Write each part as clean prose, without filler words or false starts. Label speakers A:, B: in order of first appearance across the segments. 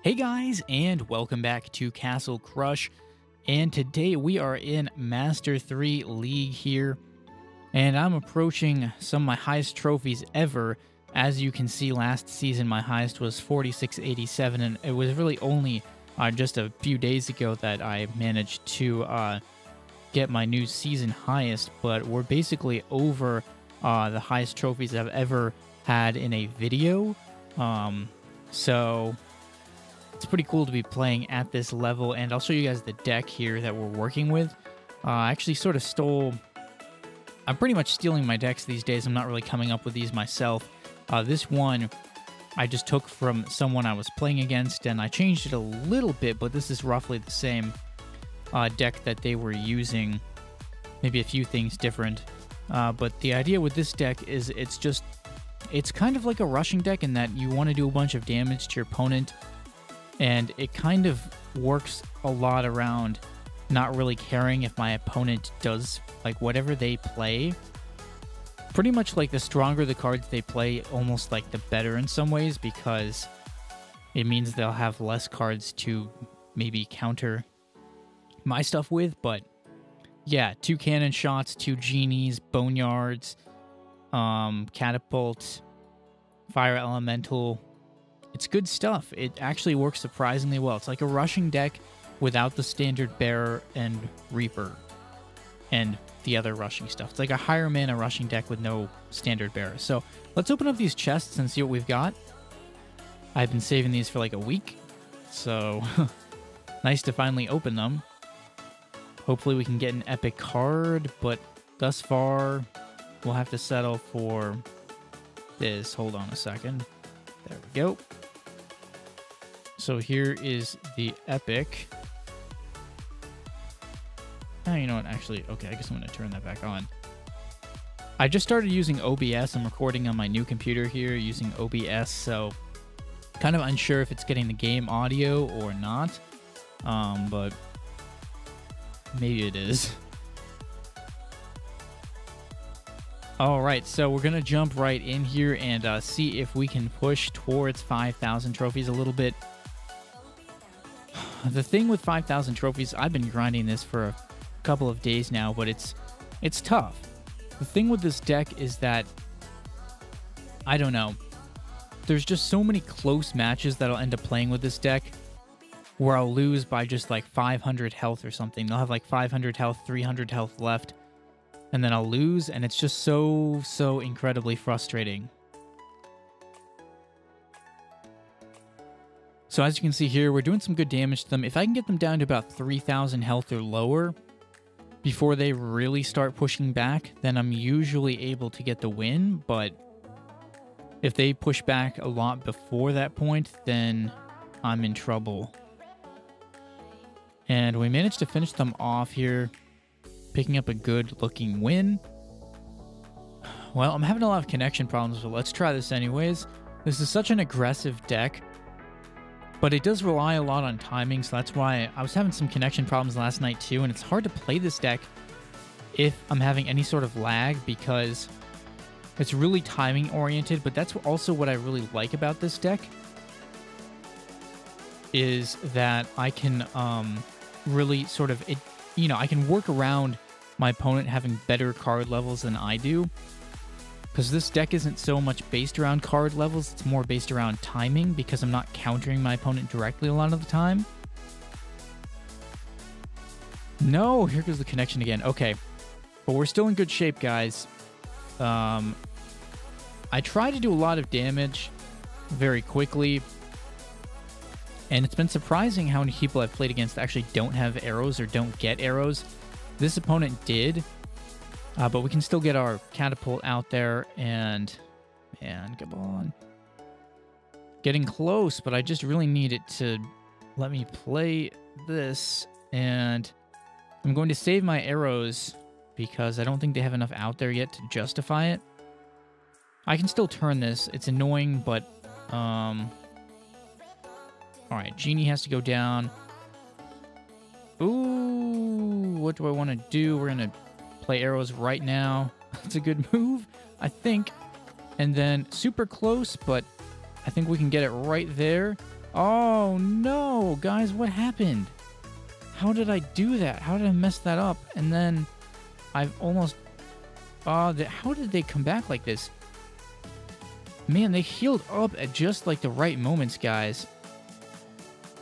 A: Hey guys, and welcome back to Castle Crush. And today we are in Master 3 League here, and I'm approaching some of my highest trophies ever. As you can see, last season my highest was 4687, and it was really only just a few days ago that I managed to get my new season highest. But we're basically over the highest trophies I've ever had in a video. So it's pretty cool to be playing at this level, and I'll show you guys the deck here that we're working with. I actually sort of stole... I'm pretty much stealing my decks these days. I'm not really coming up with these myself. This one I just took from someone I was playing against, and I changed it a little bit, but this is roughly the same deck that they were using. Maybe a few things different. But the idea with this deck is it's kind of like a rushing deck in that you want to do a bunch of damage to your opponent, and it kind of works a lot around not really caring if my opponent does like whatever they play. Pretty much like the stronger the cards they play, almost like the better in some ways, because it means they'll have less cards to maybe counter my stuff with. But yeah, 2 cannon shots, 2 genies, boneyards, catapult, fire elemental. It's good stuff. It actually works surprisingly well. It's like a rushing deck without the standard bearer and reaper and the other rushing stuff. It's like a higher mana rushing deck with no standard bearer. So let's open up these chests and see what we've got. I've been saving these for like a week, so nice to finally open them. Hopefully we can get an epic card, but thus far we'll have to settle for this. Hold on a second. There we go. So here is the epic. Oh, you know what? Actually, okay, I guess I'm going to turn that back on. I just started using OBS. I'm recording on my new computer here using OBS, so kind of unsure if it's getting the game audio or not, but maybe it is. All right, so we're going to jump right in here and see if we can push towards 5,000 trophies a little bit. The thing with 5,000 trophies, I've been grinding this for a couple of days now, but it's tough. The thing with this deck is that, I don't know, there's just so many close matches that I'll end up playing with this deck where I'll lose by just like 500 health or something. They'll have like 500 health, 300 health left, and then I'll lose, and it's just so incredibly frustrating. So as you can see here, we're doing some good damage to them. If I can get them down to about 3,000 health or lower before they really start pushing back, then I'm usually able to get the win. But if they push back a lot before that point, then I'm in trouble. And we managed to finish them off here, picking up a good-looking win. Well, I'm having a lot of connection problems, but let's try this anyways. This is such an aggressive deck, but it does rely a lot on timing, so that's why I was having some connection problems last night too, and it's hard to play this deck if I'm having any sort of lag because it's really timing-oriented, but that's also what I really like about this deck, is that I can really sort of... I can work around my opponent having better card levels than I do, because this deck isn't so much based around card levels, it's more based around timing, because I'm not countering my opponent directly a lot of the time. No, here goes the connection again. Okay, but we're still in good shape, guys. I try to do a lot of damage very quickly, and it's been surprising how many people I've played against actually don't have arrows or don't get arrows. This opponent did, but we can still get our catapult out there, and come on. Getting close, but I just really need it to let me play this, and I'm going to save my arrows because I don't think they have enough out there yet to justify it. I can still turn this. It's annoying, but... Alright, Genie has to go down. Ooh, what do I want to do? We're going to play arrows right now. That's a good move, I think. And then super close, but I think we can get it right there. Oh, no. Guys, what happened? How did I do that? How did I mess that up? And then I've almost... how did they come back like this? Man, they healed up at just like the right moments, guys.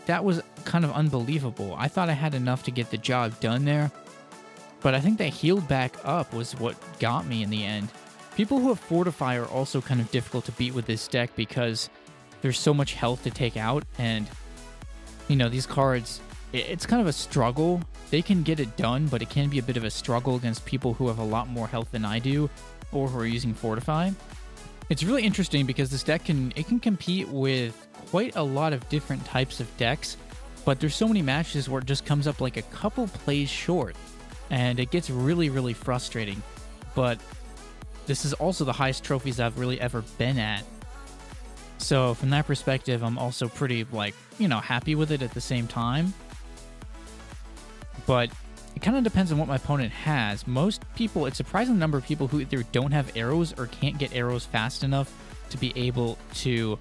A: That was kind of unbelievable. I thought I had enough to get the job done there, but I think they healed back up was what got me in the end. People who have Fortify are also kind of difficult to beat with this deck because there's so much health to take out, and, you know, these cards, it's kind of a struggle. They can get it done, but it can be a bit of a struggle against people who have a lot more health than I do or who are using Fortify. It's really interesting because this deck can compete with quite a lot of different types of decks, but there's so many matches where it just comes up like a couple plays short, and it gets really, really frustrating. But this is also the highest trophies I've really ever been at. So from that perspective, I'm also pretty, like, you know, happy with it at the same time. But it kind of depends on what my opponent has. Most people, it's a surprising number of people who either don't have arrows or can't get arrows fast enough to be able to,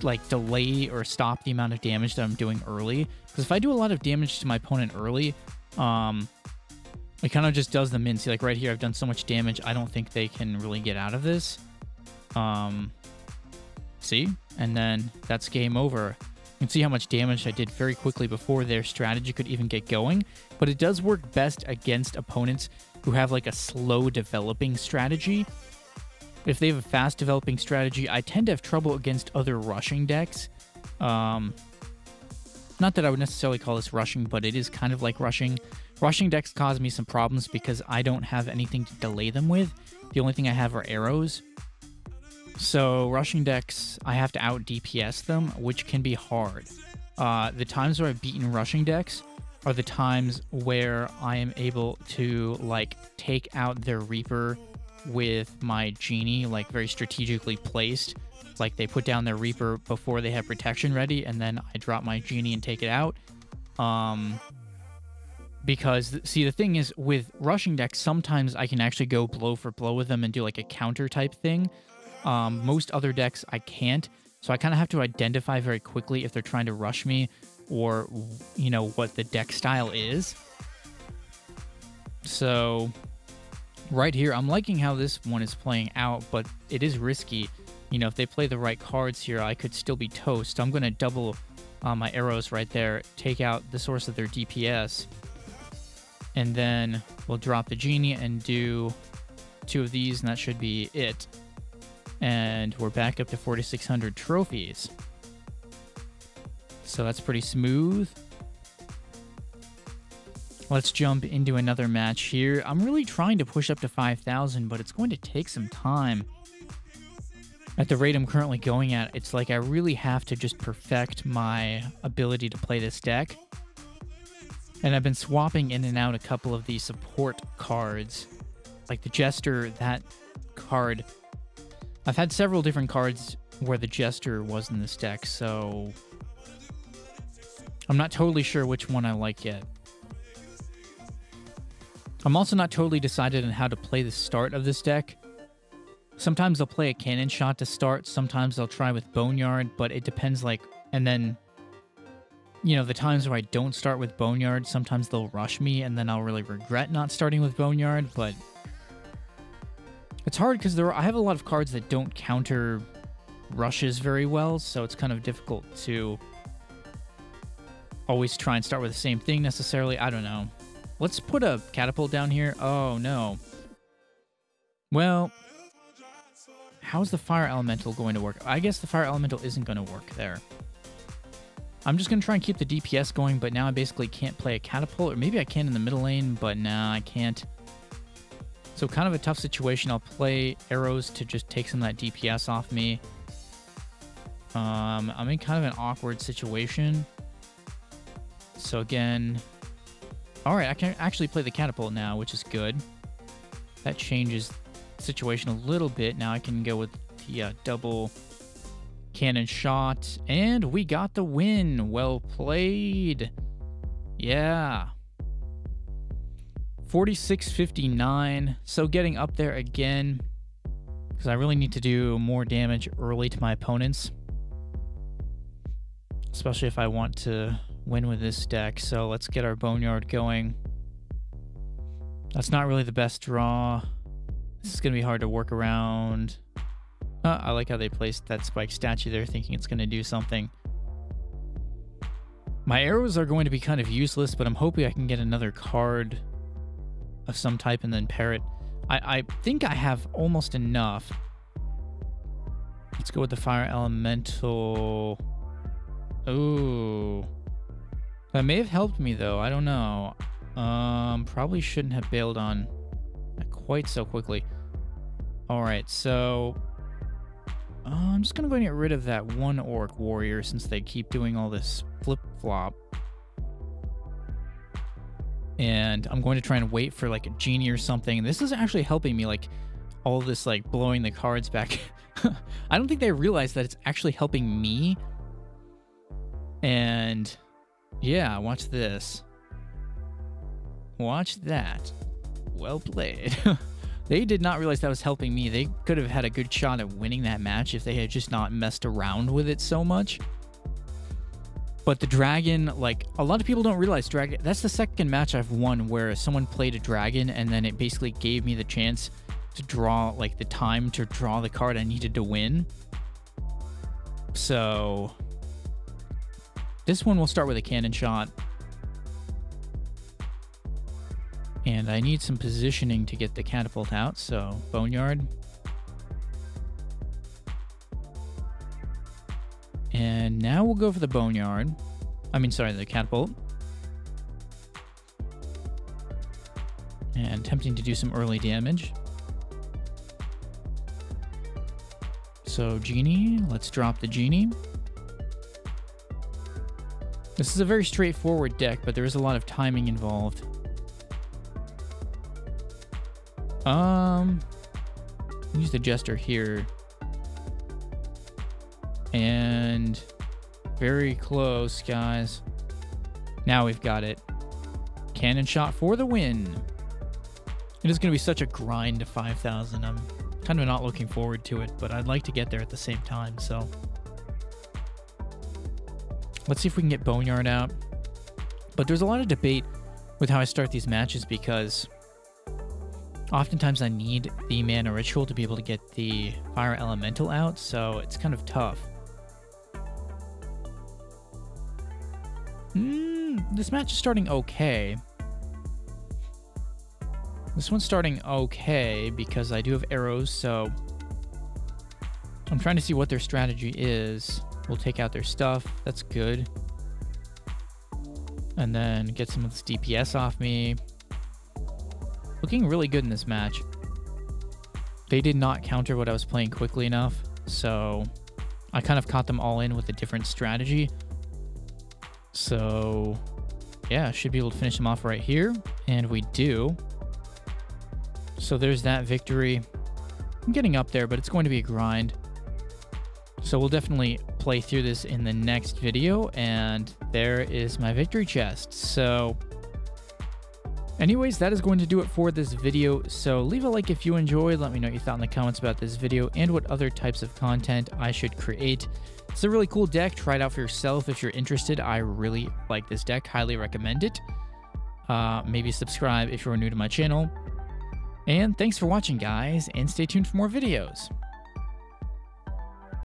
A: like, delay or stop the amount of damage that I'm doing early. Because if I do a lot of damage to my opponent early, it kind of just does them in. See, like right here, I've done so much damage, I don't think they can really get out of this. See? And then that's game over. You can see how much damage I did very quickly before their strategy could even get going, but it does work best against opponents who have like a slow developing strategy. If they have a fast developing strategy, I tend to have trouble against other rushing decks. Not that I would necessarily call this rushing, but it is kind of like rushing. Rushing decks cause me some problems because I don't have anything to delay them with. The only thing I have are arrows. So rushing decks, I have to out DPS them, which can be hard. The times where I've beaten rushing decks are the times where I am able to, like, take out their Reaper with my Genie, like, very strategically placed. Like, they put down their Reaper before they have protection ready, and then I drop my Genie and take it out. Because, see, the thing is, with rushing decks, sometimes I can actually go blow for blow with them and do, like, a counter type thing. Most other decks I can't, so I kind of have to identify very quickly if they're trying to rush me or, you know, what the deck style is. So right here, I'm liking how this one is playing out, but it is risky. You know, if they play the right cards here, I could still be toast. I'm going to double my arrows right there, take out the source of their DPS, and then we'll drop the Genie and do 2 of these, and that should be it. And we're back up to 4,600 trophies. So that's pretty smooth. Let's jump into another match here. I'm really trying to push up to 5,000, but it's going to take some time. At the rate I'm currently going at, it's like I really have to just perfect my ability to play this deck. And I've been swapping in and out a couple of the support cards. Like the Jester, that card... I've had several different cards where the Jester was in this deck, so I'm not totally sure which one I like yet. I'm also not totally decided on how to play the start of this deck. Sometimes I'll play a Cannon Shot to start, sometimes I'll try with Boneyard, but it depends, like, and then, you know, the times where I don't start with Boneyard, sometimes they'll rush me, and then I'll really regret not starting with Boneyard, but... It's hard because I have a lot of cards that don't counter rushes very well, so it's kind of difficult to always try and start with the same thing necessarily. I don't know. Let's put a catapult down here. Oh, no. Well, how's the fire elemental going to work? I guess the fire elemental isn't going to work there. I'm just going to try and keep the DPS going, but now I basically can't play a catapult, or maybe I can in the middle lane, but nah, I can't. So kind of a tough situation. I'll play arrows to just take some of that DPS off me. I'm in kind of an awkward situation. So again... Alright, I can actually play the catapult now, which is good. That changes the situation a little bit. Now I can go with the double cannon shot. And we got the win. Well played. Yeah. 4659, so getting up there again, because I really need to do more damage early to my opponents. especially if I want to win with this deck. So let's get our Boneyard going. That's not really the best draw. This is going to be hard to work around. I like how they placed that spike statue there, thinking it's going to do something. My arrows are going to be kind of useless, but I'm hoping I can get another card of some type and then pair it. I think I have almost enough. Let's go with the fire elemental. Ooh. That may have helped me, though. I don't know. Probably shouldn't have bailed on quite so quickly. Alright, so I'm just going to go and get rid of that one orc warrior since they keep doing all this flip-flop. And I'm going to try and wait for like a genie or something. And this is actually helping me, like all this like blowing the cards back. I don't think they realize that it's actually helping me. And yeah, watch this. Watch that. Well played. They did not realize that was helping me. They could have had a good shot at winning that match if they had just not messed around with it so much. But the dragon, like, a lot of people don't realize dragon. That's the second match I've won where someone played a dragon and then it basically gave me the chance to draw, like, the time to draw the card I needed to win. So this one will start with a cannon shot. And I need some positioning to get the catapult out, so Boneyard. And now we'll go for the Boneyard. I mean, sorry, the catapult. And attempting to do some early damage. So Genie, let's drop the Genie. This is a very straightforward deck, but there is a lot of timing involved. Use the Jester here. And very close, guys. Now we've got it. Cannon shot for the win. It is going to be such a grind to 5,000. I'm kind of not looking forward to it, but I'd like to get there at the same time, so. Let's see if we can get Boneyard out. But there's a lot of debate with how I start these matches because oftentimes I need the mana ritual to be able to get the fire elemental out, so it's kind of tough. This match is starting okay. This one's starting okay because I do have arrows, so I'm trying to see what their strategy is. We'll take out their stuff. That's good. And then get some of this DPS off me. Looking really good in this match. They did not counter what I was playing quickly enough, so I kind of caught them all in with a different strategy. So yeah, should be able to finish them off right here, and we do. So there's that victory. I'm getting up there, but it's going to be a grind. So we'll definitely play through this in the next video, and there is my victory chest. So anyways, that is going to do it for this video. So leave a like if you enjoyed. Let me know what you thought in the comments about this video and what other types of content I should create. It's a really cool deck. Try it out for yourself if you're interested. I really like this deck. Highly recommend it. Maybe subscribe if you're new to my channel. And thanks for watching, guys, and stay tuned for more videos.